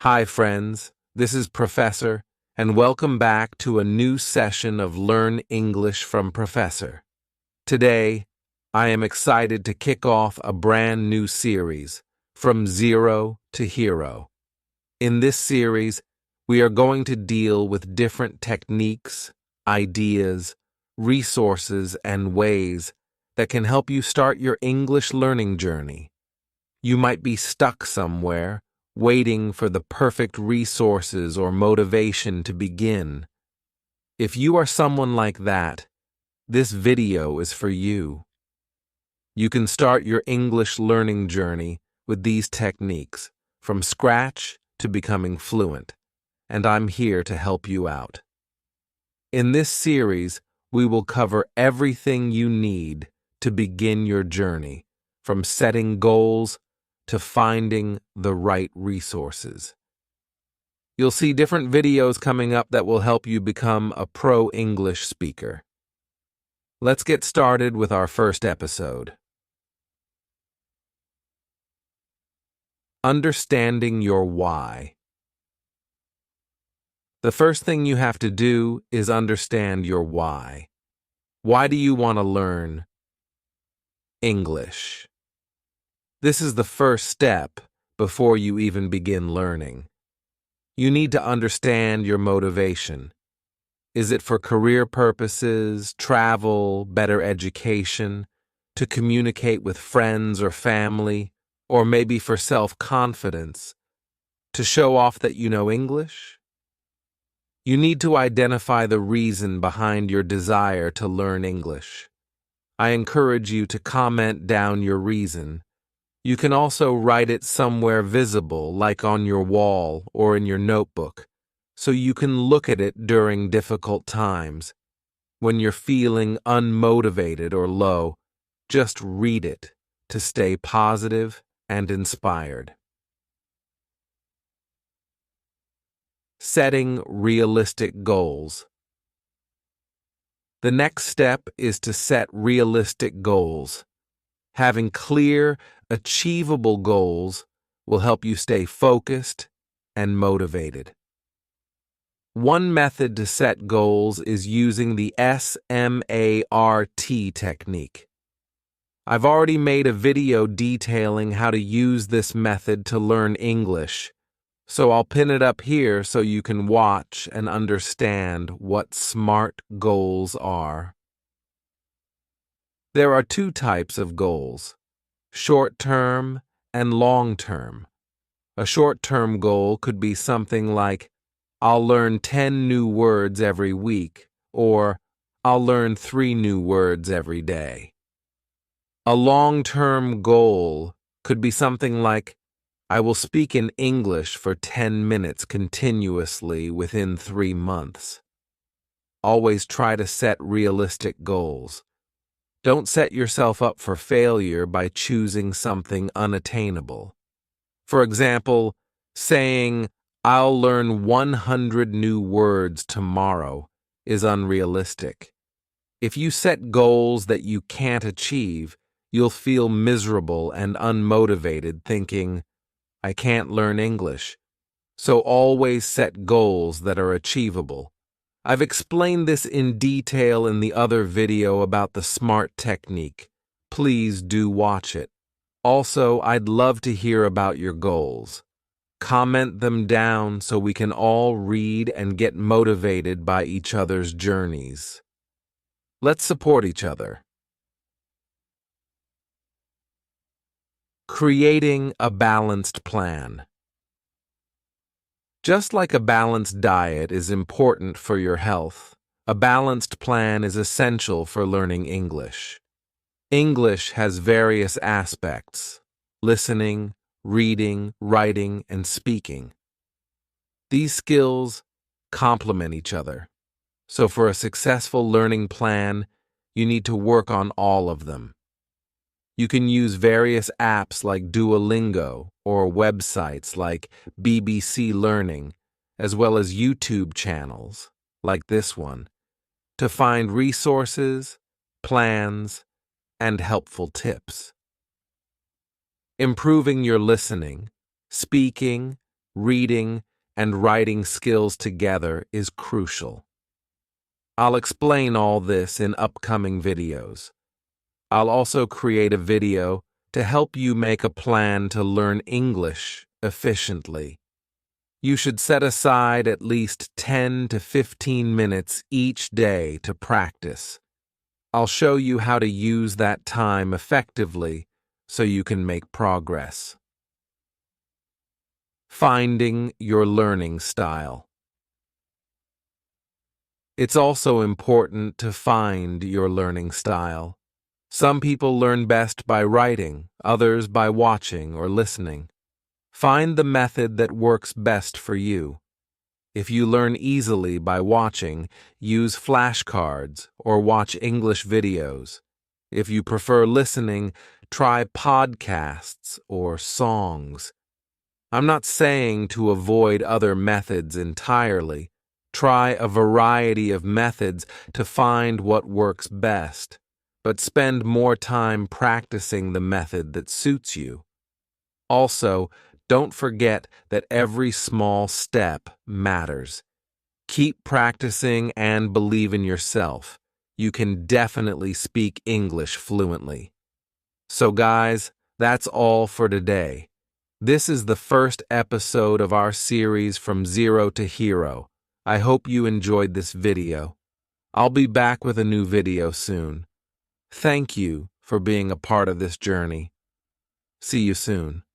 Hi, friends. This is Professor, and welcome back to a new session of Learn English from Professor. Today, I am excited to kick off a brand new series, From Zero to Hero. In this series, we are going to deal with different techniques, ideas, resources, and ways that can help you start your English learning journey. You might be stuck somewhere, waiting for the perfect resources or motivation to begin. If you are someone like that, this video is for you. You can start your English learning journey with these techniques, from scratch to becoming fluent, and I'm here to help you out. In this series, we will cover everything you need to begin your journey, from setting goals to finding the right resources. You'll see different videos coming up that will help you become a pro English speaker. Let's get started with our first episode. Understanding your why. The first thing you have to do is understand your why. Why do you want to learn English? This is the first step before you even begin learning. You need to understand your motivation. Is it for career purposes, travel, better education, to communicate with friends or family, or maybe for self-confidence, to show off that you know English? You need to identify the reason behind your desire to learn English. I encourage you to comment down your reason. You can also write it somewhere visible, like on your wall or in your notebook, so you can look at it during difficult times. When you're feeling unmotivated or low, just read it to stay positive and inspired. Setting realistic goals. The next step is to set realistic goals. Having clear, achievable goals will help you stay focused and motivated. One method to set goals is using the SMART technique. I've already made a video detailing how to use this method to learn English, so I'll pin it up here so you can watch and understand what SMART goals are. There are two types of goals: short-term and long-term. A short-term goal could be something like, I'll learn 10 new words every week, or I'll learn 3 new words every day. A long-term goal could be something like, I will speak in English for 10 minutes continuously within 3 months. Always try to set realistic goals. Don't set yourself up for failure by choosing something unattainable. For example, saying, I'll learn 100 new words tomorrow is unrealistic. If you set goals that you can't achieve, you'll feel miserable and unmotivated thinking, I can't learn English. So always set goals that are achievable. I've explained this in detail in the other video about the SMART technique. Please do watch it. Also, I'd love to hear about your goals. Comment them down so we can all read and get motivated by each other's journeys. Let's support each other. Creating a balanced plan. Just like a balanced diet is important for your health, a balanced plan is essential for learning English. English has various aspects: listening, reading, writing, and speaking. These skills complement each other. So for a successful learning plan, you need to work on all of them. You can use various apps like Duolingo or websites like BBC Learning, as well as YouTube channels like this one, to find resources, plans, and helpful tips. Improving your listening, speaking, reading, and writing skills together is crucial. I'll explain all this in upcoming videos. I'll also create a video to help you make a plan to learn English efficiently. You should set aside at least 10 to 15 minutes each day to practice. I'll show you how to use that time effectively so you can make progress. Finding your learning style. It's also important to find your learning style. Some people learn best by writing, others by watching or listening. Find the method that works best for you. If you learn easily by watching, use flashcards or watch English videos. If you prefer listening, try podcasts or songs. I'm not saying to avoid other methods entirely. Try a variety of methods to find what works best, but spend more time practicing the method that suits you. Also, don't forget that every small step matters. Keep practicing and believe in yourself. You can definitely speak English fluently. So guys, that's all for today. This is the first episode of our series From Zero to Hero. I hope you enjoyed this video. I'll be back with a new video soon. Thank you for being a part of this journey. See you soon.